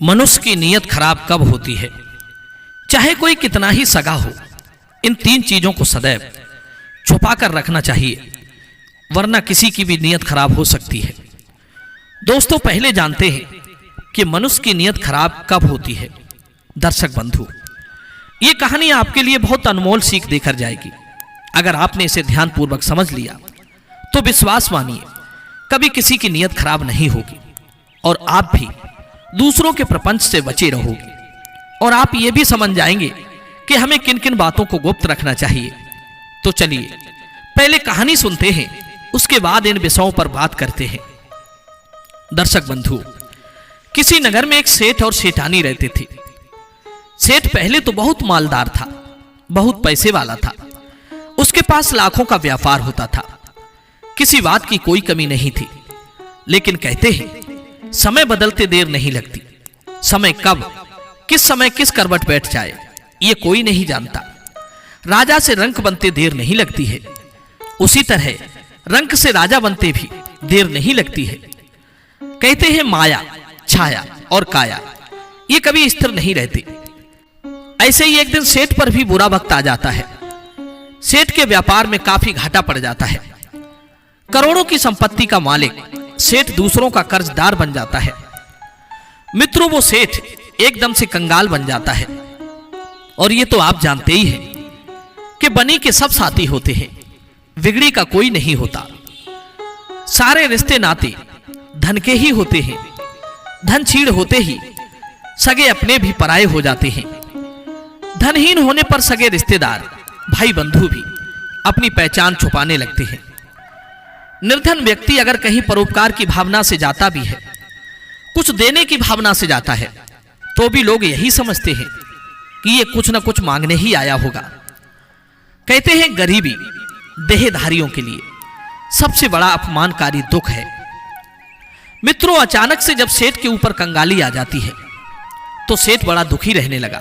मनुष्य की नीयत खराब कब होती है? चाहे कोई कितना ही सगा हो, इन तीन चीजों को सदैव छुपा कर रखना चाहिए, वरना किसी की भी नीयत खराब हो सकती है। दोस्तों, पहले जानते हैं कि मनुष्य की नीयत खराब कब होती है। दर्शक बंधु, ये कहानी आपके लिए बहुत अनमोल सीख देकर जाएगी। अगर आपने इसे ध्यानपूर्वक समझ लिया तो विश्वास मानिए, कभी किसी की नीयत खराब नहीं होगी और आप भी दूसरों के प्रपंच से बचे रहोगे। और आप ये भी समझ जाएंगे कि हमें किन किन बातों को गुप्त रखना चाहिए। तो चलिए पहले कहानी सुनते हैं, उसके बाद इन विषयों पर बात करते हैं। दर्शक बंधु, किसी नगर में एक सेठ और सेठानी रहते थे। सेठ पहले तो बहुत मालदार था, बहुत पैसे वाला था। उसके पास लाखों का व्यापार होता था, किसी बात की कोई कमी नहीं थी। लेकिन कहते हैं समय बदलते देर नहीं लगती। समय कब किस समय किस करवट बैठ जाए ये कोई नहीं जानता। राजा से रंक बनते देर नहीं लगती है, उसी तरह रंक से राजा बनते भी देर नहीं लगती है। कहते हैं माया, छाया और काया ये कभी स्थिर नहीं रहते। ऐसे ही एक दिन सेठ पर भी बुरा वक्त आ जाता है। सेठ के व्यापार में काफी घाटा पड़ जाता है। करोड़ों की संपत्ति का मालिक सेठ दूसरों का कर्जदार बन जाता है। मित्रों, वो सेठ एकदम से कंगाल बन जाता है। और ये तो आप जानते ही हैं कि बनी के सब साथी होते हैं, बिगड़ी का कोई नहीं होता। सारे रिश्ते नाते धन के ही होते हैं। धन छीड़ होते ही सगे अपने भी पराये हो जाते हैं। धनहीन होने पर सगे रिश्तेदार, भाई बंधु भी अपनी पहचान छुपाने लगते हैं। निर्धन व्यक्ति अगर कहीं परोपकार की भावना से जाता भी है, कुछ देने की भावना से जाता है, तो भी लोग यही समझते हैं कि ये कुछ न कुछ मांगने ही आया होगा। कहते हैं गरीबी देहधारियों के लिए सबसे बड़ा अपमानकारी दुख है। मित्रों, अचानक से जब सेठ के ऊपर कंगाली आ जाती है तो सेठ बड़ा दुखी रहने लगा।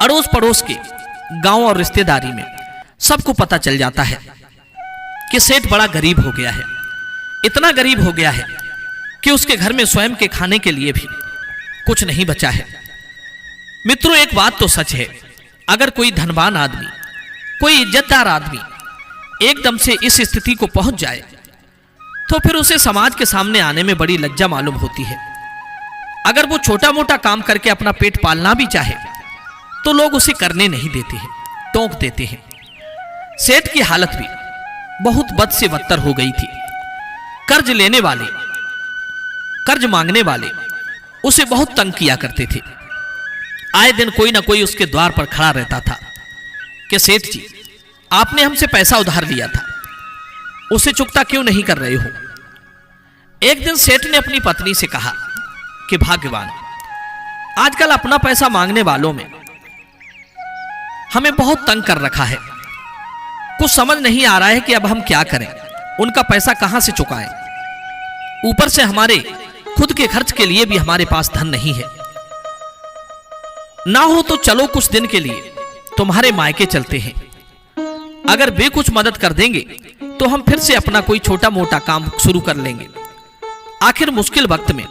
अड़ोस पड़ोस के गांव और रिश्तेदारी में सबको पता चल जाता है कि सेठ बड़ा गरीब हो गया है। इतना गरीब हो गया है कि उसके घर में स्वयं के खाने के लिए भी कुछ नहीं बचा है। मित्रों, एक बात तो सच है, अगर कोई धनवान आदमी, कोई इज्जतदार आदमी एकदम से इस स्थिति को पहुंच जाए तो फिर उसे समाज के सामने आने में बड़ी लज्जा मालूम होती है। अगर वो छोटा मोटा काम करके अपना पेट पालना भी चाहे तो लोग उसे करने नहीं देते हैं, टोक देते हैं। सेठ की हालत भी बहुत बद से बदतर हो गई थी। कर्ज लेने वाले, कर्ज मांगने वाले उसे बहुत तंग किया करते थे। आए दिन कोई ना कोई उसके द्वार पर खड़ा रहता था कि सेठ जी, आपने हमसे पैसा उधार लिया था, उसे चुकता क्यों नहीं कर रहे हो? एक दिन सेठ ने अपनी पत्नी से कहा कि भाग्यवान, आजकल अपना पैसा मांगने वालों में हमें बहुत तंग कर रखा है। कुछ समझ नहीं आ रहा है कि अब हम क्या करें, उनका पैसा कहां से चुकाएं। ऊपर से हमारे खुद के खर्च के लिए भी हमारे पास धन नहीं है। ना हो तो चलो कुछ दिन के लिए तुम्हारे मायके चलते हैं। अगर वे कुछ मदद कर देंगे तो हम फिर से अपना कोई छोटा मोटा काम शुरू कर लेंगे। आखिर मुश्किल वक्त में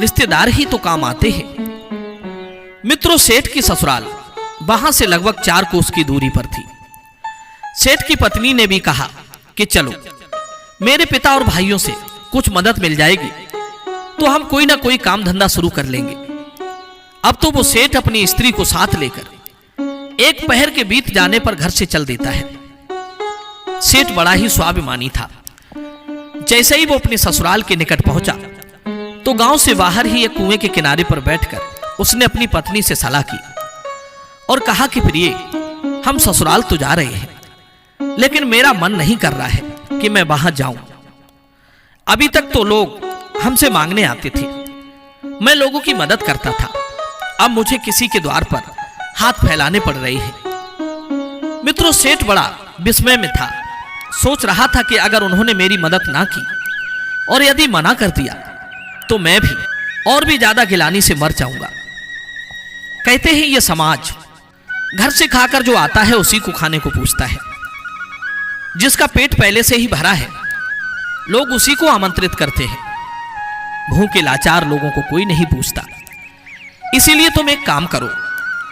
रिश्तेदार ही तो काम आते हैं। मित्रों, सेठ की ससुराल वहां से लगभग 4 कोस की दूरी पर थी। सेठ की पत्नी ने भी कहा कि चलो, मेरे पिता और भाइयों से कुछ मदद मिल जाएगी तो हम कोई ना कोई काम धंधा शुरू कर लेंगे। अब तो वो सेठ अपनी स्त्री को साथ लेकर एक पहर के बीत जाने पर घर से चल देता है। सेठ बड़ा ही स्वाभिमानी था। जैसे ही वो अपने ससुराल के निकट पहुंचा तो गांव से बाहर ही एक कुएं के किनारे पर बैठकर उसने अपनी पत्नी से सलाह की और कहा कि प्रिय, हम ससुराल तो जा रहे हैं, लेकिन मेरा मन नहीं कर रहा है कि मैं वहां जाऊं। अभी तक तो लोग हमसे मांगने आते थे, मैं लोगों की मदद करता था, अब मुझे किसी के द्वार पर हाथ फैलाने पड़ रहे हैं। मित्रों, सेठ बड़ा विस्मय में था। सोच रहा था कि अगर उन्होंने मेरी मदद ना की और यदि मना कर दिया तो मैं भी और भी ज्यादा गिलानी से मर जाऊंगा। कहते हैं ये समाज घर से खाकर जो आता है उसी को खाने को पूछता है। जिसका पेट पहले से ही भरा है लोग उसी को आमंत्रित करते हैं। भूखे लाचार लोगों को कोई नहीं पूछता इसीलिए तुम एक काम करो,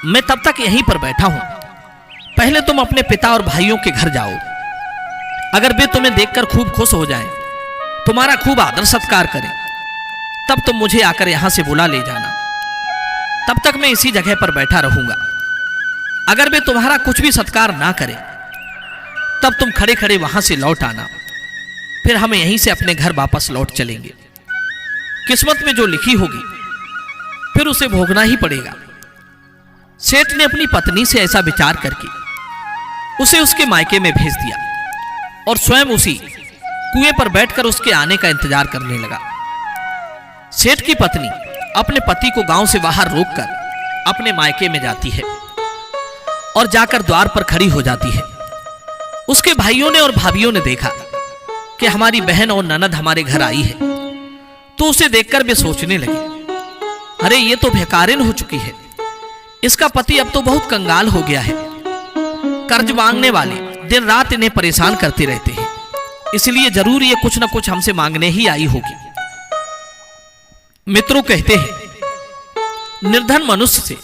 मैं तब तक यहीं पर बैठा हूं। पहले तुम अपने पिता और भाइयों के घर जाओ। अगर वे तुम्हें देखकर खूब खुश हो जाएं, तुम्हारा खूब आदर सत्कार करें, तब तुम मुझे आकर यहां से बुला ले जाना। तब तक मैं इसी जगह पर बैठा रहूंगा। अगर वे तुम्हारा कुछ भी सत्कार ना करें, तब तुम खड़े खड़े वहां से लौट आना। फिर हम यहीं से अपने घर वापस लौट चलेंगे। किस्मत में जो लिखी होगी फिर उसे भोगना ही पड़ेगा। सेठ ने अपनी पत्नी से ऐसा विचार करके उसे उसके मायके में भेज दिया और स्वयं उसी कुएं पर बैठकर उसके आने का इंतजार करने लगा। सेठ की पत्नी अपने पति को गांव से बाहर रोककर अपने मायके में जाती है और जाकर द्वार पर खड़ी हो जाती है। उसके भाइयों ने और भाभियों ने देखा कि हमारी बहन और ननद हमारे घर आई है, तो उसे देखकर वे सोचने लगे, अरे ये तो भिखारिन हो चुकी है, इसका पति अब तो बहुत कंगाल हो गया है। कर्ज मांगने वाले दिन रात इन्हें परेशान करते रहते हैं, इसलिए जरूर ये कुछ न कुछ हमसे मांगने ही आई होगी। मित्रों कहते हैं, निर्धन मनुष्य से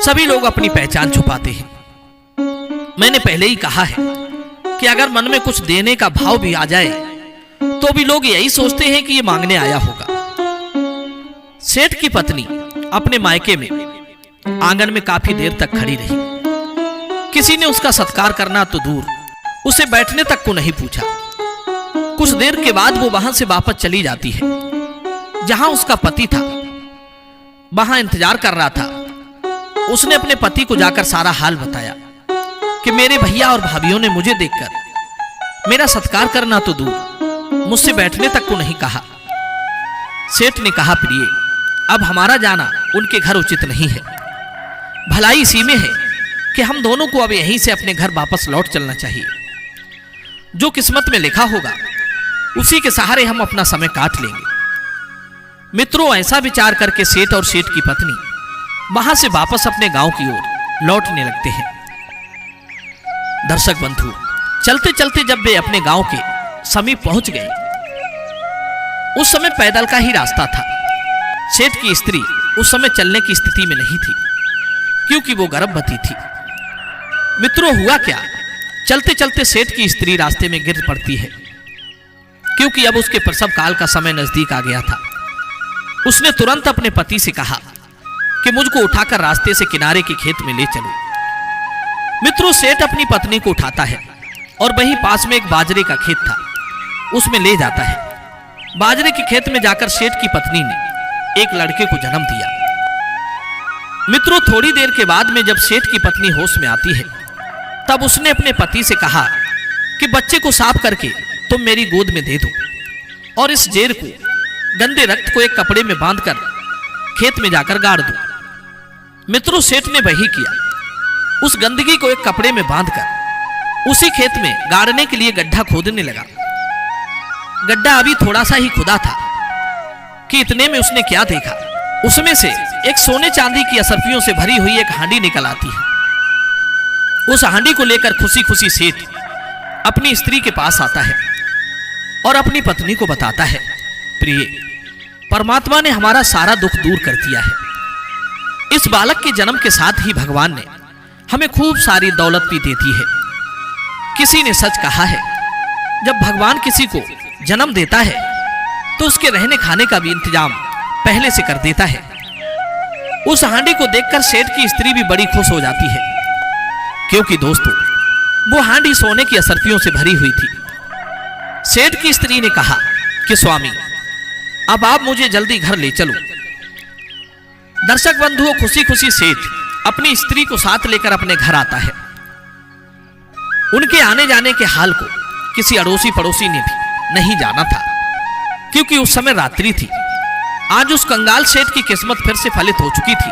सभी लोग अपनी पहचान छुपाते हैं। मैंने पहले ही कहा है कि अगर मन में कुछ देने का भाव भी आ जाए तो भी लोग यही सोचते हैं कि ये मांगने आया होगा। सेठ की पत्नी अपने मायके में आंगन में काफी देर तक खड़ी रही। किसी ने उसका सत्कार करना तो दूर, उसे बैठने तक को नहीं पूछा। कुछ देर के बाद वो वहां से वापस चली जाती है। जहां उसका पति था वहां इंतजार कर रहा था। उसने अपने पति को जाकर सारा हाल बताया कि मेरे भैया और भाभियों ने मुझे देखकर मेरा सत्कार करना तो दूर, मुझसे बैठने तक को नहीं कहा। सेठ ने कहा, प्रिय, अब हमारा जाना उनके घर उचित नहीं है। भलाई इसी में है कि हम दोनों को अब यहीं से अपने घर वापस लौट चलना चाहिए। जो किस्मत में लिखा होगा उसी के सहारे हम अपना समय काट लेंगे। मित्रों, ऐसा विचार करके सेठ और सेठ की पत्नी वहां से वापस अपने गांव की ओर लौटने लगते हैं। दर्शक बंधु, चलते चलते जब वे अपने गांव के समीप पहुंच गए, उस समय पैदल का ही रास्ता था। सेठ की स्त्री उस समय चलने की स्थिति में नहीं थी क्योंकि वो गर्भवती थी। मित्रों, हुआ क्या, चलते चलते सेठ की स्त्री रास्ते में गिर पड़ती है क्योंकि अब उसके प्रसव काल का समय नजदीक आ गया था। उसने तुरंत अपने पति से कहा कि मुझको उठाकर रास्ते से किनारे के खेत में ले चलो। मित्रों, सेठ अपनी पत्नी को उठाता है और वहीं पास में एक बाजरे का खेत था, उसमें ले जाता है। बाजरे के खेत में जाकर सेठ की पत्नी ने एक लड़के को जन्म दिया। मित्रों, थोड़ी देर के बाद में जब सेठ की पत्नी होश में आती है, तब उसने अपने पति से कहा कि बच्चे को साफ करके तुम मेरी गोद में दे दो और इस जेर को, गंदे रक्त को एक कपड़े में बांधकर खेत में जाकर गाड़ दो। मित्रों, सेठ ने वही किया। उस गंदगी को एक कपड़े में बांधकर उसी खेत में गाड़ने के लिए गड्ढा खोदने लगा। गड्ढा अभी थोड़ा सा ही खुदा था कि इतने में उसने क्या देखा, उसमें से एक सोने चांदी की असरफियों से भरी हुई एक हांडी निकल आती है। उस हांडी को लेकर खुशी खुशी सेठ अपनी स्त्री के पास आता है और अपनी पत्नी को बताता है, प्रिय, परमात्मा ने हमारा सारा दुख दूर कर दिया है। इस बालक के जन्म के साथ ही भगवान ने हमें खूब सारी दौलत भी दे दी है। किसी ने सच कहा है, जब भगवान किसी को जन्म देता है तो उसके रहने खाने का भी इंतजाम पहले से कर देता है। उस हांडी को देखकर सेठ की स्त्री भी बड़ी खुश हो जाती है क्योंकि दोस्तों, वो हांडी सोने की असरफियों से भरी हुई थी। सेठ की स्त्री ने कहा कि स्वामी, अब आप मुझे जल्दी घर ले चलो। दर्शक बंधुओं, खुशी खुशी सेठ अपनी स्त्री को साथ लेकर अपने घर आता है। उनके आने जाने के हाल को किसी अड़ोसी पड़ोसी ने भी नहीं जाना था क्योंकि उस समय रात्रि थी। आज उस कंगाल सेठ की किस्मत फिर से फलित हो चुकी थी।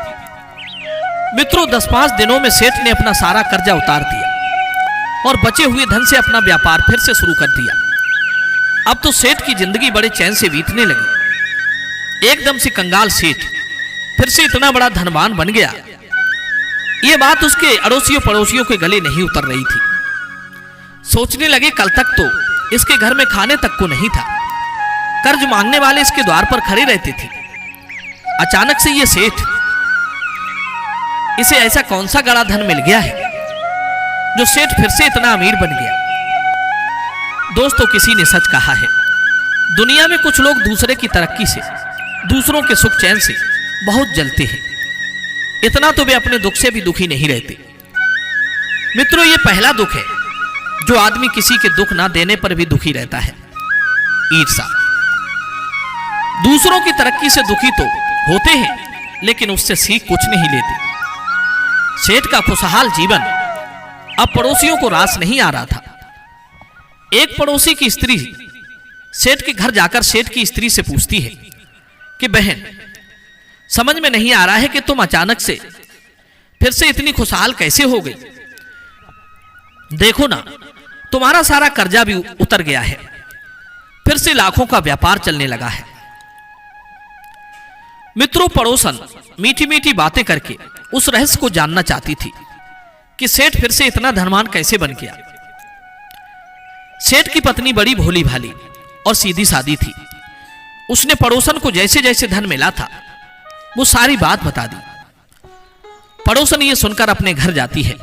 मित्रों, 10-5 दिनों में सेठ ने अपना सारा कर्जा उतार दिया और बचे हुए धन से अपना व्यापार फिर से शुरू कर दिया। अब तो सेठ की जिंदगी बड़े चैन से बीतने लगी। एकदम से कंगाल सेठ फिर से इतना बड़ा धनवान बन गया, ये बात उसके अड़ोसियों पड़ोसियों के गले नहीं उतर रही थी। सोचने लगे, कल तक तो इसके घर में खाने तक को नहीं था, कर्ज मांगने वाले इसके द्वार पर खड़े रहते थे। अचानक से ये सेठ इसे ऐसा कौन सा गड़ा धन मिल गया है जो सेठ फिर से इतना अमीर बन गया। दोस्तों, किसी ने सच कहा है, दुनिया में कुछ लोग दूसरे की तरक्की से, दूसरों के सुख चैन से बहुत जलते हैं। इतना तो वे अपने दुख से भी दुखी नहीं रहते। मित्रों, ये पहला दुख है जो आदमी किसी के दुख ना देने पर भी दुखी रहता है, ईर्ष्या। दूसरों की तरक्की से दुखी तो होते हैं, लेकिन उससे सीख कुछ नहीं लेते। सेठ का खुशहाल जीवन अब पड़ोसियों को रास नहीं आ रहा था। एक पड़ोसी की स्त्री सेठ के घर जाकर सेठ की स्त्री से पूछती है कि बहन, समझ में नहीं आ रहा है कि तुम अचानक से फिर से इतनी खुशहाल कैसे हो गई। देखो ना, तुम्हारा सारा कर्जा भी उतर गया है, फिर से लाखों का व्यापार चलने लगा है। मित्रों, पड़ोसन मीठी मीठी बातें करके उस रहस्य को जानना चाहती थी कि सेठ फिर से इतना धनवान कैसे बन गया। सेठ की पत्नी बड़ी भोली भाली और सीधी सादी थी। उसने पड़ोसन को जैसे जैसे धन मिला था वो सारी बात बता दी। पड़ोसन ये सुनकर अपने घर जाती है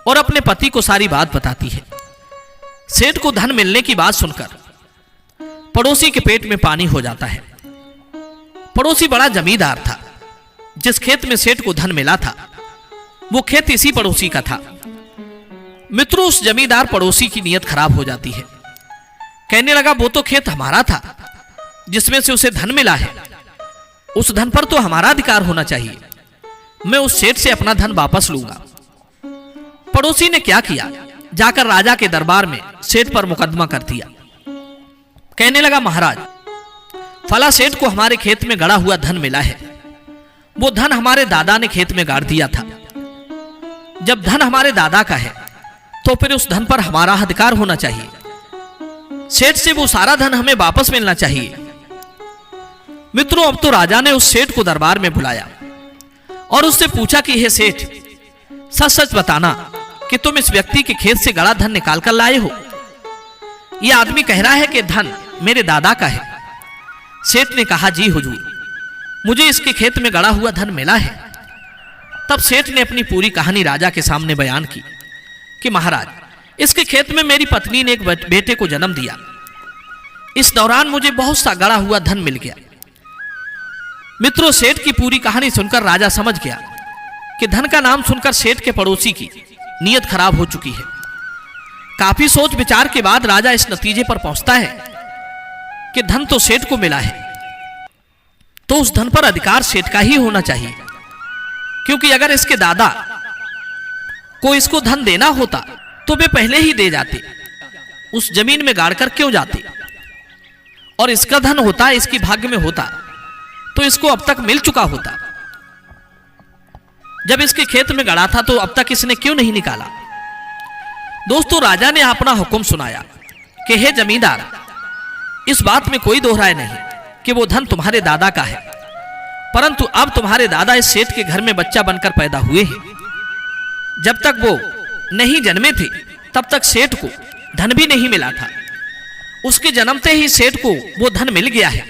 और अपने पति को सारी बात बताती है। सेठ को धन मिलने की बात सुनकर पड़ोसी के पेट में पानी हो जाता है। पड़ोसी बड़ा जमींदार था। जिस खेत में सेठ को धन मिला था वो खेत इसी पड़ोसी का था। मित्रों, उस जमींदार पड़ोसी की नीयत खराब हो जाती है। कहने लगा, वो तो खेत हमारा था जिसमें से उसे धन मिला है, उस धन पर तो हमारा अधिकार होना चाहिए। मैं उस सेठ से अपना धन वापस लूंगा। पड़ोसी ने क्या किया, जाकर राजा के दरबार में सेठ पर मुकदमा कर दिया। कहने लगा, महाराज, फला सेठ को हमारे खेत में गड़ा हुआ धन मिला है। वो धन हमारे दादा ने खेत में गाड़ दिया था। जब धन हमारे दादा का है तो फिर उस धन पर हमारा अधिकार होना चाहिए। सेठ से वो सारा धन हमें वापस मिलना चाहिए। मित्रों, अब तो राजा ने उस सेठ को दरबार में बुलाया और उससे पूछा कि हे सेठ, सच सच बताना कि तुम इस व्यक्ति के खेत से गड़ा धन निकाल कर लाए हो। यह आदमी कह रहा है कि धन मेरे दादा का है। सेठ ने कहा, जी हुजूर, मुझे इसके खेत में गड़ा हुआ धन मिला है। तब सेठ ने अपनी पूरी कहानी राजा के सामने बयान की कि महाराज, इसके खेत में मेरी पत्नी ने एक बेटे को जन्म दिया। इस दौरान मुझे बहुत सा गड़ा हुआ धन मिल गया। मित्रों, सेठ की पूरी कहानी सुनकर राजा समझ गया कि धन का नाम सुनकर सेठ के पड़ोसी की नीयत खराब हो चुकी है। काफी सोच विचार के बाद राजा इस नतीजे पर पहुंचता है कि धन तो सेठ को मिला है, तो उस धन पर अधिकार सेठ का ही होना चाहिए। क्योंकि अगर इसके दादा को इसको धन देना होता तो वे पहले ही दे जाते, उस जमीन में गाड़कर क्यों जाते। और इसका धन होता, इसकी भाग्य में होता, तो इसको अब तक मिल चुका होता। जब इसके खेत में गड़ा था तो अब तक इसने क्यों नहीं निकाला। दोस्तों, राजा ने अपना हुक्म सुनाया कि हे जमींदार, इस बात में कोई दोहराए नहीं कि वो धन तुम्हारे दादा का है, परंतु अब तुम्हारे दादा इस सेठ के घर में बच्चा बनकर पैदा हुए हैं। जब तक वो नहीं जन्मे थे तब तक सेठ को धन भी नहीं मिला था। उसके जन्मते ही सेठ को वो धन मिल गया है।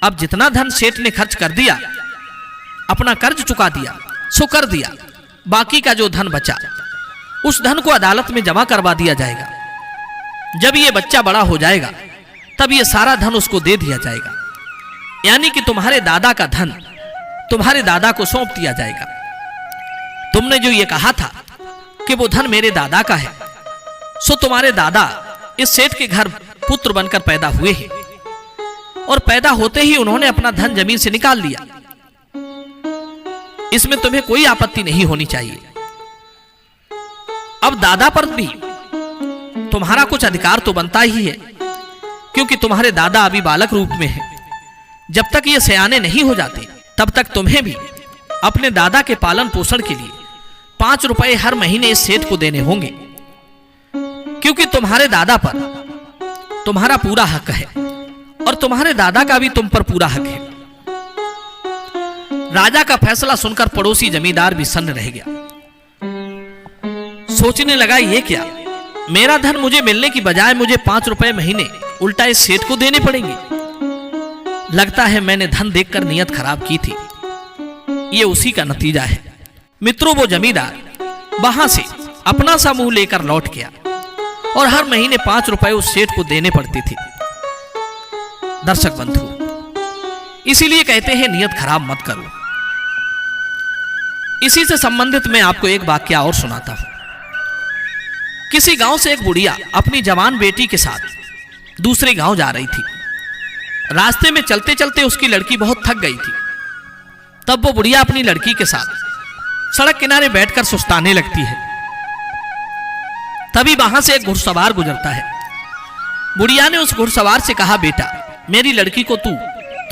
अब जितना धन सेठ ने खर्च कर दिया, अपना कर्ज चुका दिया, सो कर दिया। बाकी का जो धन बचा उस धन को अदालत में जमा करवा दिया जाएगा। जब ये बच्चा बड़ा हो जाएगा तब ये सारा धन उसको दे दिया जाएगा। यानी कि तुम्हारे दादा का धन तुम्हारे दादा को सौंप दिया जाएगा। तुमने जो ये कहा था कि वो धन मेरे दादा का है, सो तुम्हारे दादा इस सेठ के घर पुत्र बनकर पैदा हुए हैं और पैदा होते ही उन्होंने अपना धन जमीन से निकाल लिया। इसमें तुम्हें कोई आपत्ति नहीं होनी चाहिए। अब दादा पर भी तुम्हारा कुछ अधिकार तो बनता ही है, क्योंकि तुम्हारे दादा अभी बालक रूप में हैं। जब तक ये सयाने नहीं हो जाते तब तक तुम्हें भी अपने दादा के पालन पोषण के लिए 5 रुपए हर महीने इस सेठ को देने होंगे, क्योंकि तुम्हारे दादा पर तुम्हारा पूरा हक है और तुम्हारे दादा का भी तुम पर पूरा हक है। राजा का फैसला सुनकर पड़ोसी जमींदार भी सन्न रह गया। सोचने लगा, ये क्या, मेरा धन मुझे मिलने की बजाय मुझे 5 रुपए महीने उल्टा इस सेठ को देने पड़ेंगे। लगता है मैंने धन देखकर नीयत खराब की थी। ये उसी का नतीजा है। मित्रों, वो जमींदार वहां से अपना सा मुंह लेकर लौट गया और हर महीने 5 रुपए उस सेठ को देने पड़ते थे। दर्शक बंधु, इसीलिए कहते हैं नियत खराब मत करो। इसी से संबंधित मैं आपको एक वाकया और सुनाता हूं। किसी गांव से एक बुढ़िया अपनी जवान बेटी के साथ दूसरे गांव जा रही थी। रास्ते में चलते चलते उसकी लड़की बहुत थक गई थी। तब वो बुढ़िया अपनी लड़की के साथ सड़क किनारे बैठकर सुस्ताने लगती है। तभी वहां से एक घुड़सवार गुजरता है। बुढ़िया ने उस घुड़सवार से कहा, बेटा, मेरी लड़की को तू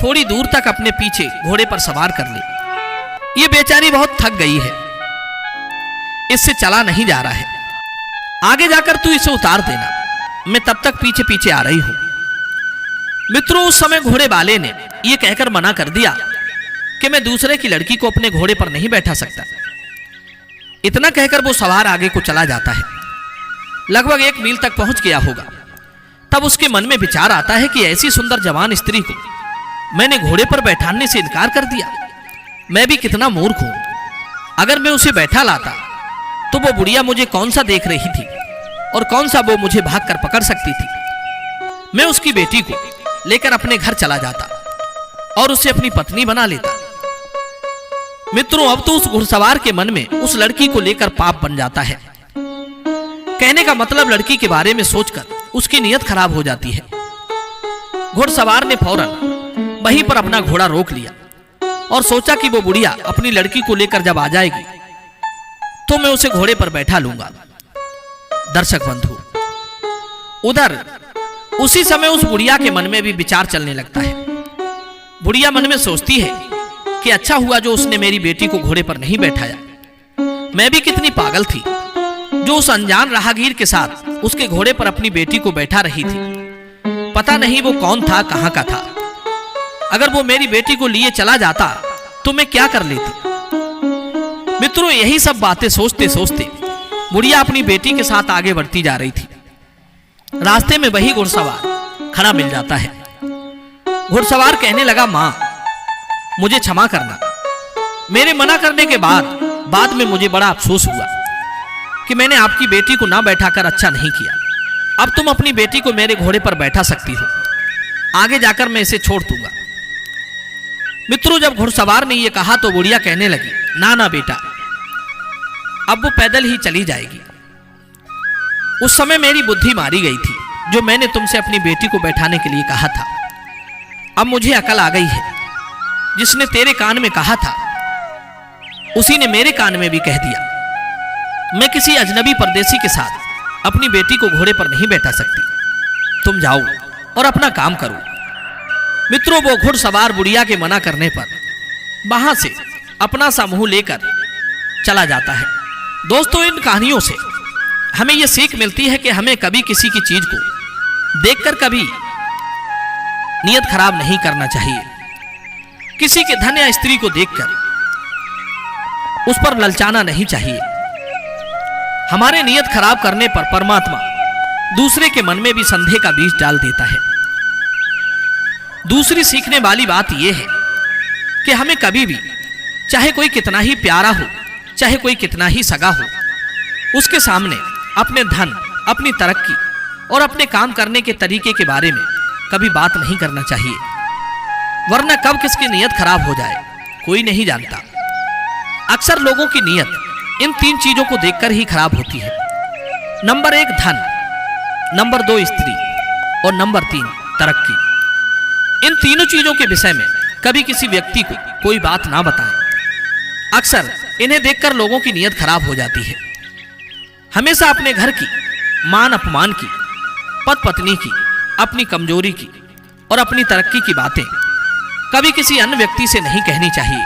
थोड़ी दूर तक अपने पीछे घोड़े पर सवार कर ले। ये बेचारी बहुत थक गई है, इससे चला नहीं जा रहा है। आगे जाकर तू इसे उतार देना, मैं तब तक पीछे पीछे आ रही हूं। मित्रों, उस समय घोड़े वाले ने यह कहकर मना कर दिया कि मैं दूसरे की लड़की को अपने घोड़े पर नहीं बैठा सकता। इतना कहकर वो सवार आगे को चला जाता है। लगभग 1 मील तक पहुंच गया होगा। तब उसके मन में विचार आता है कि ऐसी सुंदर जवान स्त्री को मैंने घोड़े पर बैठाने से इनकार कर दिया। मैं भी कितना मूर्ख हूं। अगर मैं उसे बैठा लाता तो वो बुढ़िया मुझे कौन सा देख रही थी और कौन सा वो मुझे भागकर पकड़ सकती थी। मैं उसकी बेटी को लेकर अपने घर चला जाता और उसे अपनी पत्नी बना लेता। मित्रों, अब तो उस घुड़सवार के मन में उस लड़की को लेकर पाप बन जाता है। कहने का मतलब, लड़की के बारे में सोचकर उसकी नीयत खराब हो जाती है। घुड़सवार ने फौरन वहीं पर अपना घोड़ा रोक लिया और सोचा कि वो बुढ़िया अपनी लड़की को लेकर जब आ जाएगी तो मैं उसे घोड़े पर बैठा लूंगा। दर्शक बंधु, उधर उसी समय उस बुढ़िया के मन में भी विचार चलने लगता है। बुढ़िया मन में सोचती है कि अच्छा हुआ जो उसने मेरी बेटी को घोड़े पर नहीं बैठाया। मैं भी कितनी पागल थी जो उस अनजान राहगीर के साथ उसके घोड़े पर अपनी बेटी को बैठा रही थी। पता नहीं वो कौन था, कहां का था। अगर वो मेरी बेटी को लिए चला जाता तो मैं क्या कर लेती। मित्रों, यही सब बातें सोचते सोचते बुढ़िया अपनी बेटी के साथ आगे बढ़ती जा रही थी। रास्ते में वही घुड़सवार खड़ा मिल जाता है। घुड़सवार कहने लगा, मां, मुझे क्षमा करना। मेरे मना करने के बाद में मुझे बड़ा अफसोस हुआ कि मैंने आपकी बेटी को ना बैठाकर अच्छा नहीं किया। अब तुम अपनी बेटी को मेरे घोड़े पर बैठा सकती हो। आगे जाकर मैं इसे छोड़ दूंगा। मित्रों, जब घुड़सवार ने यह कहा तो बुढ़िया कहने लगी, ना ना बेटा, अब वो पैदल ही चली जाएगी। उस समय मेरी बुद्धि मारी गई थी जो मैंने तुमसे अपनी बेटी को बैठाने के लिए कहा था। अब मुझे अकल आ गई है। जिसने तेरे कान में कहा था उसी ने मेरे कान में भी कह दिया। मैं किसी अजनबी परदेसी के साथ अपनी बेटी को घोड़े पर नहीं बैठा सकती। तुम जाओ और अपना काम करो। मित्रों, वो घुड़सवार बुढ़िया के मना करने पर वहां से अपना सा मुंह लेकर चला जाता है। दोस्तों, इन कहानियों से हमें यह सीख मिलती है कि हमें कभी किसी की चीज को देखकर कभी नियत खराब नहीं करना चाहिए। किसी के धन या स्त्री को देखकर उस पर ललचाना नहीं चाहिए। हमारे नियत खराब करने पर परमात्मा दूसरे के मन में भी संदेह का बीज डाल देता है। दूसरी सीखने वाली बात यह है कि हमें कभी भी, चाहे कोई कितना ही प्यारा हो, चाहे कोई कितना ही सगा हो, उसके सामने अपने धन, अपनी तरक्की और अपने काम करने के तरीके के बारे में कभी बात नहीं करना चाहिए। वरना कब किसकी नीयत खराब हो जाए कोई नहीं जानता। अक्सर लोगों की नीयत इन 3 चीजों को देखकर ही खराब होती है। नंबर 1 धन, नंबर 2 स्त्री और नंबर 3 तरक्की। इन तीनों चीजों के विषय में कभी किसी व्यक्ति को कोई बात ना बताएं। अक्सर इन्हें देखकर लोगों की नीयत खराब हो जाती है। हमेशा अपने घर की, मान अपमान की, पति पत्नी की, अपनी कमजोरी की और अपनी तरक्की की बातें कभी किसी अन्य व्यक्ति से नहीं कहनी चाहिए,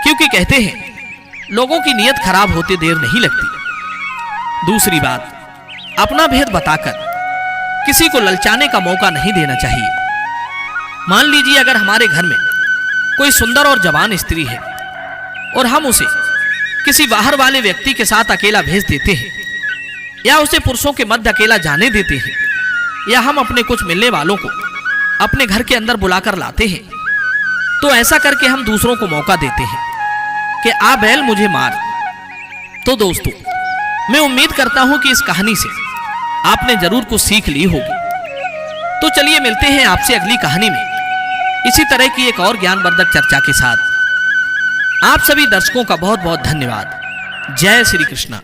क्योंकि कहते हैं लोगों की नीयत खराब होते देर नहीं लगती। दूसरी बात, अपना भेद बताकर किसी को ललचाने का मौका नहीं देना चाहिए। मान लीजिए अगर हमारे घर में कोई सुंदर और जवान स्त्री है और हम उसे किसी बाहर वाले व्यक्ति के साथ अकेला भेज देते हैं या उसे पुरुषों के मध्य अकेला जाने देते हैं या हम अपने कुछ मिलने वालों को अपने घर के अंदर बुलाकर लाते हैं, तो ऐसा करके हम दूसरों को मौका देते हैं कि आ बैल मुझे मार। तो दोस्तों, मैं उम्मीद करता हूं कि इस कहानी से आपने जरूर कुछ सीख ली होगी। तो चलिए मिलते हैं आपसे अगली कहानी में इसी तरह की एक और ज्ञानवर्धक चर्चा के साथ। आप सभी दर्शकों का बहुत बहुत धन्यवाद। जय श्री कृष्णा।